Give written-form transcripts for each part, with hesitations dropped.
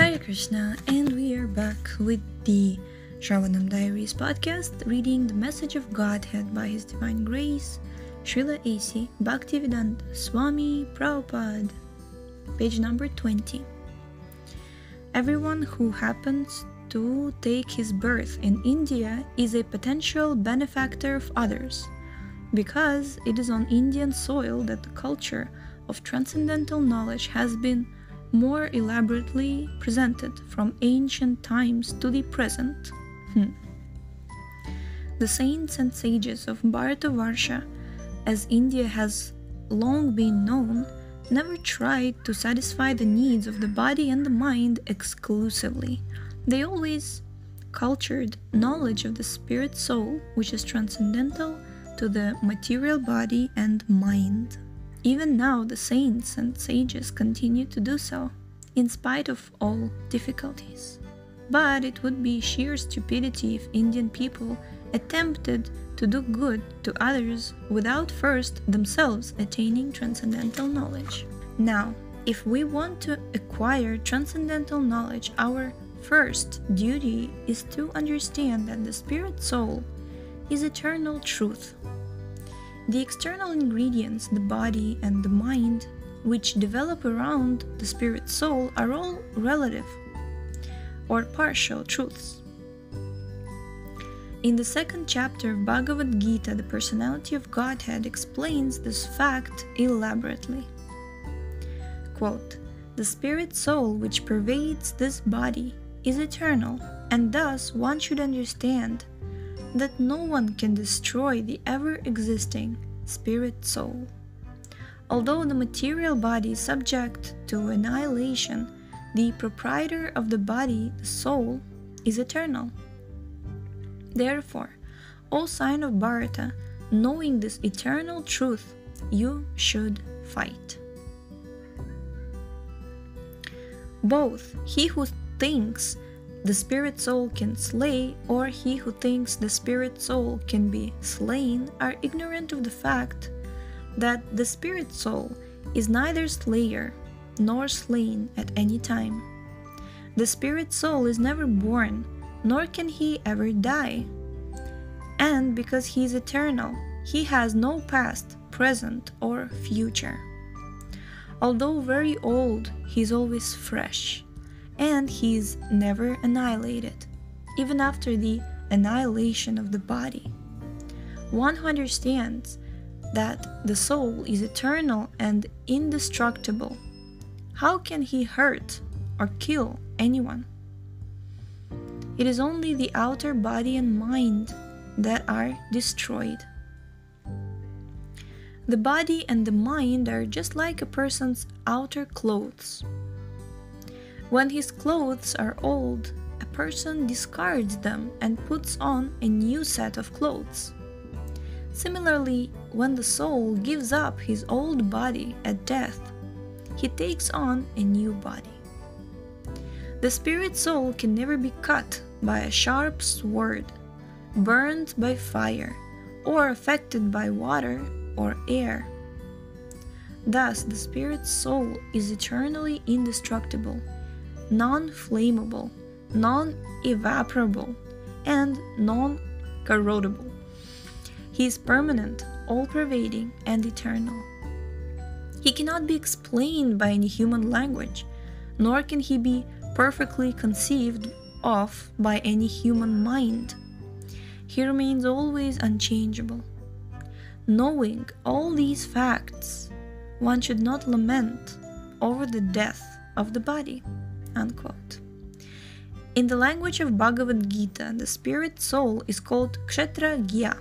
Hare Krishna, and we are back with the Shravanam Diaries podcast, reading the Message of Godhead by His Divine Grace, Srila A.C. Bhaktivedanta Swami Prabhupada, page number 20. Everyone who happens to take his birth in India is a potential benefactor of others, because it is on Indian soil that the culture of transcendental knowledge has been more elaborately presented from ancient times to the present. The saints and sages of Bharatavarsha, as India has long been known, never tried to satisfy the needs of the body and the mind exclusively. They always cultured knowledge of the spirit soul, which is transcendental to the material body and mind. Even now, the saints and sages continue to do so, in spite of all difficulties. But it would be sheer stupidity if Indian people attempted to do good to others without first themselves attaining transcendental knowledge. Now, if we want to acquire transcendental knowledge, our first duty is to understand that the spirit soul is eternal truth. The external ingredients, the body and the mind, which develop around the spirit soul, are all relative or partial truths. In the second chapter of Bhagavad Gita, the personality of Godhead explains this fact elaborately. Quote, "The spirit soul which pervades this body is eternal, and thus one should understand that no one can destroy the ever-existing spirit soul. Although the material body is subject to annihilation, the proprietor of the body, the soul, is eternal. Therefore, O sign of Bharata, knowing this eternal truth, you should fight. Both he who thinks the spirit soul can slay, or he who thinks the spirit soul can be slain, are ignorant of the fact that the spirit soul is neither slayer nor slain at any time. The spirit soul is never born, nor can he ever die. And because he is eternal, he has no past, present, or future. Although very old, he is always fresh, and he is never annihilated, even after the annihilation of the body. One who understands that the soul is eternal and indestructible, how can he hurt or kill anyone? It is only the outer body and mind that are destroyed. The body and the mind are just like a person's outer clothes. When his clothes are old, a person discards them and puts on a new set of clothes. Similarly, when the soul gives up his old body at death, he takes on a new body. The spirit soul can never be cut by a sharp sword, burned by fire, or affected by water or air. Thus, the spirit soul is eternally indestructible, non-flammable, non-evaporable, and non-corrodible. He is permanent, all-pervading, and eternal. He cannot be explained by any human language, nor can he be perfectly conceived of by any human mind. He remains always unchangeable. Knowing all these facts, one should not lament over the death of the body." Unquote. In the language of Bhagavad Gita, the spirit soul is called Kshetragya,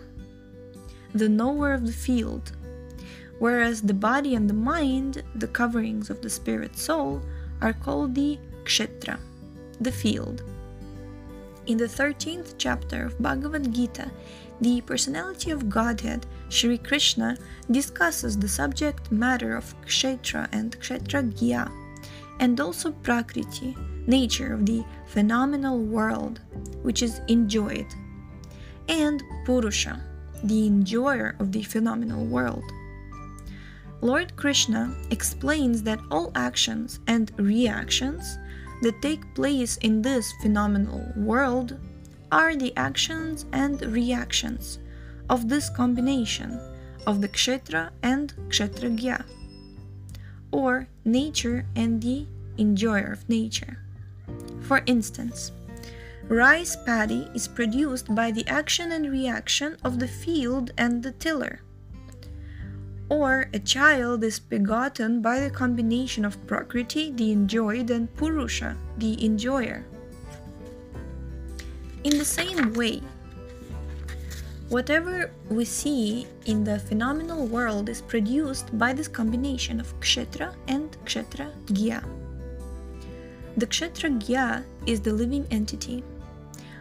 the knower of the field, whereas the body and the mind, the coverings of the spirit soul, are called the Kshetra, the field. In the 13th chapter of Bhagavad Gita, the personality of Godhead, Shri Krishna, discusses the subject matter of Kshetra and Kshetragya, and also Prakriti, nature of the phenomenal world, which is enjoyed, and Purusha, the enjoyer of the phenomenal world. Lord Krishna explains that all actions and reactions that take place in this phenomenal world are the actions and reactions of this combination of the kshetra and kshetragya, or nature and the enjoyer of nature. For instance, rice paddy is produced by the action and reaction of the field and the tiller, or a child is begotten by the combination of Prakriti, the enjoyed, and Purusha, the enjoyer. In the same way, whatever we see in the phenomenal world is produced by this combination of Kshetra and Kshetragya. The Kshetragya is the living entity,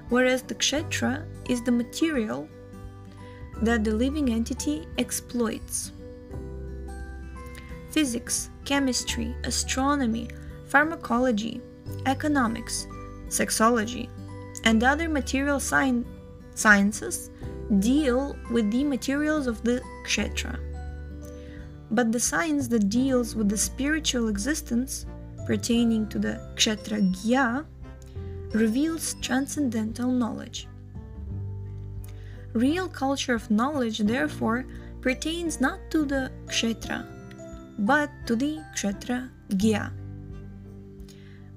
whereas the Kshetra is the material that the living entity exploits. Physics, chemistry, astronomy, pharmacology, economics, sexology, and other material sciences deal with the materials of the kshetra. But the science that deals with the spiritual existence pertaining to the kshetragya reveals transcendental knowledge. Real culture of knowledge, therefore, pertains not to the kshetra, but to the kshetragya.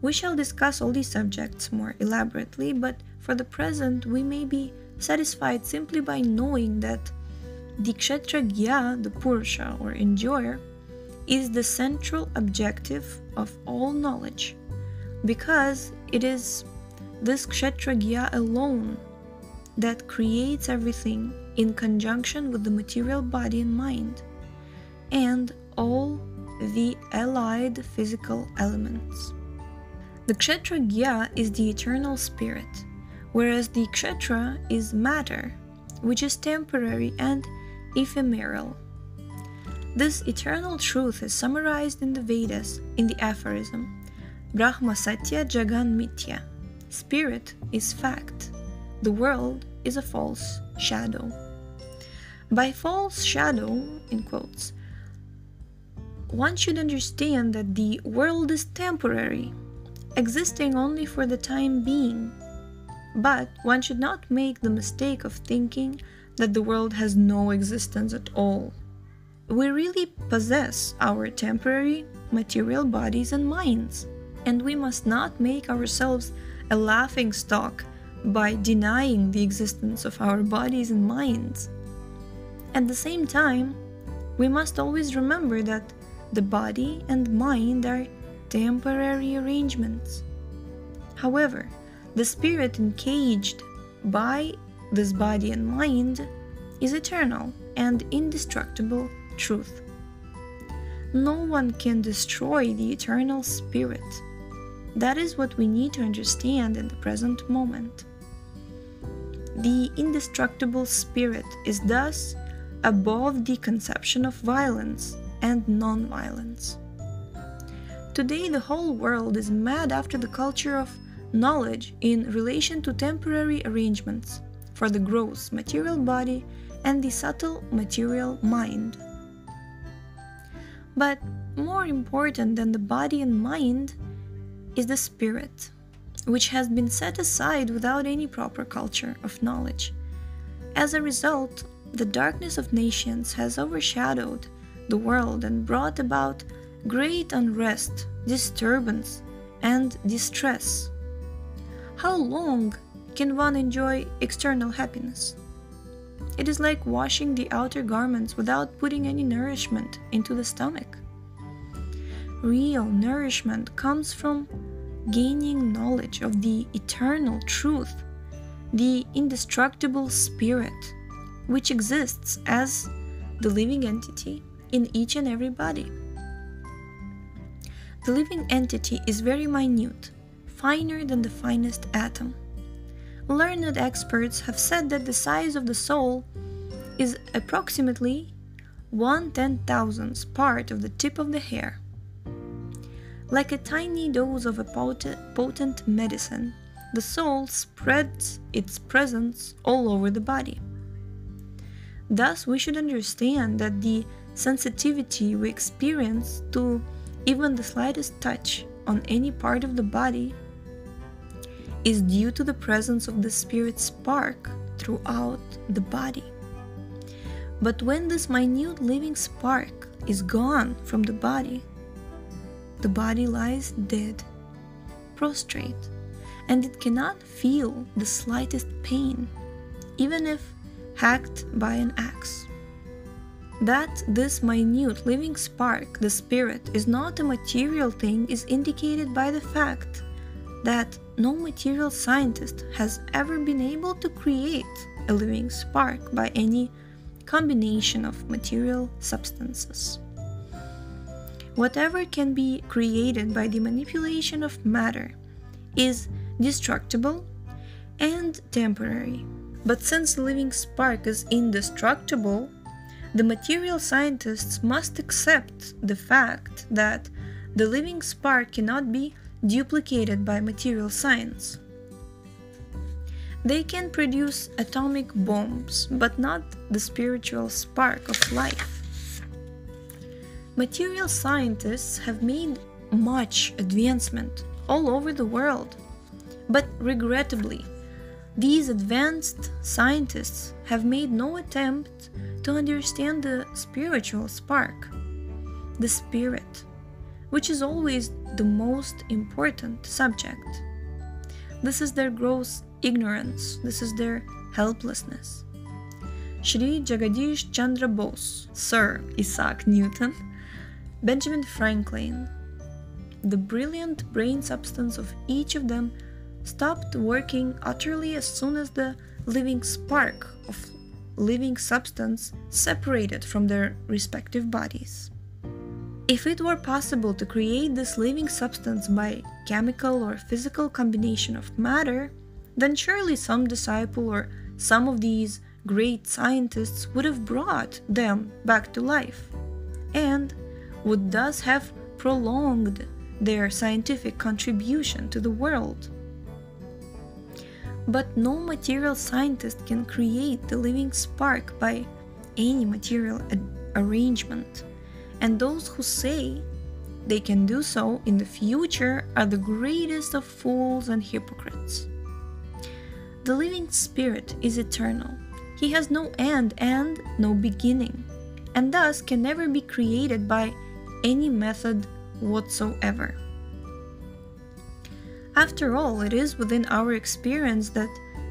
We shall discuss all these subjects more elaborately, but for the present we may be satisfied simply by knowing that the kshetragya, the Purusha or enjoyer, is the central objective of all knowledge, because it is this kshetragya alone that creates everything in conjunction with the material body and mind, and all the allied physical elements. The kshetragya is the eternal spirit, whereas the kshetra is matter, which is temporary and ephemeral. This eternal truth is summarized in the Vedas in the aphorism Brahma Satya Jagan Mithya. Spirit is fact, the world is a false shadow. By false shadow, in quotes, one should understand that the world is temporary, existing only for the time being. But one should not make the mistake of thinking that the world has no existence at all. We really possess our temporary material bodies and minds, and we must not make ourselves a laughingstock by denying the existence of our bodies and minds. At the same time, we must always remember that the body and mind are temporary arrangements. However, the spirit encaged by this body and mind is eternal and indestructible truth. No one can destroy the eternal spirit. That is what we need to understand in the present moment. The indestructible spirit is thus above the conception of violence and non-violence. Today, the whole world is mad after the culture of knowledge in relation to temporary arrangements for the gross material body and the subtle material mind. But more important than the body and mind is the spirit, which has been set aside without any proper culture of knowledge. As a result, the darkness of nations has overshadowed the world and brought about great unrest, disturbance, and distress. How long can one enjoy external happiness? It is like washing the outer garments without putting any nourishment into the stomach. Real nourishment comes from gaining knowledge of the eternal truth, the indestructible spirit, which exists as the living entity in each and every body. The living entity is very minute, finer than the finest atom. Learned experts have said that the size of the soul is approximately 1/10,000th part of the tip of the hair. Like a tiny dose of a potent medicine, the soul spreads its presence all over the body. Thus, we should understand that the sensitivity we experience to even the slightest touch on any part of the body is due to the presence of the spirit spark throughout the body. But when this minute living spark is gone from the body lies dead, prostrate, and it cannot feel the slightest pain, even if hacked by an axe. That this minute living spark, the spirit, is not a material thing is indicated by the fact that no material scientist has ever been able to create a living spark by any combination of material substances. Whatever can be created by the manipulation of matter is destructible and temporary. But since the living spark is indestructible, the material scientists must accept the fact that the living spark cannot be duplicated by material science. They can produce atomic bombs, but not the spiritual spark of life. Material scientists have made much advancement all over the world, but regrettably, these advanced scientists have made no attempt to understand the spiritual spark, the spirit, which is always the most important subject. This is their gross ignorance, this is their helplessness. Shri Jagadish Chandra Bose, Sir Isaac Newton, Benjamin Franklin, the brilliant brain substance of each of them stopped working utterly as soon as the living spark of living substance separated from their respective bodies. If it were possible to create this living substance by chemical or physical combination of matter, then surely some disciple or some of these great scientists would have brought them back to life, and would thus have prolonged their scientific contribution to the world. But no material scientist can create the living spark by any material arrangement, and those who say they can do so in the future are the greatest of fools and hypocrites. The living spirit is eternal. He has no end and no beginning, and thus can never be created by any method whatsoever. After all, it is within our experience that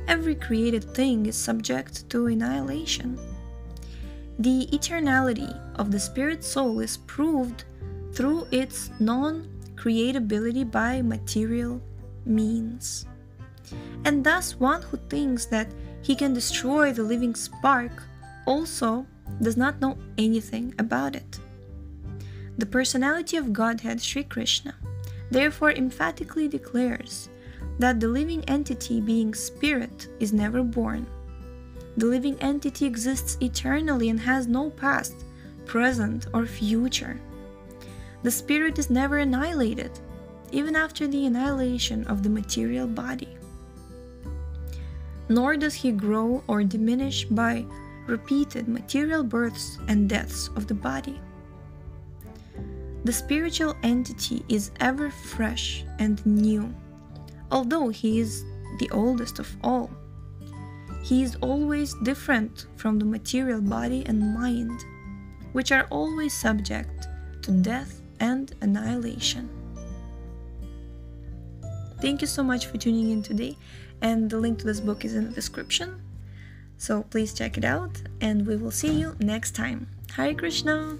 every created thing is subject to annihilation. The eternality of the spirit soul is proved through its non-creatability by material means. And thus one who thinks that he can destroy the living spark also does not know anything about it. The personality of Godhead, Sri Krishna, therefore emphatically declares that the living entity, being spirit, is never born. The living entity exists eternally and has no past, present, or future. The spirit is never annihilated, even after the annihilation of the material body. Nor does he grow or diminish by repeated material births and deaths of the body. The spiritual entity is ever fresh and new, although he is the oldest of all. He is always different from the material body and mind, which are always subject to death and annihilation. Thank you so much for tuning in today, and the link to this book is in the description, so please check it out, and we will see you next time. Hare Krishna!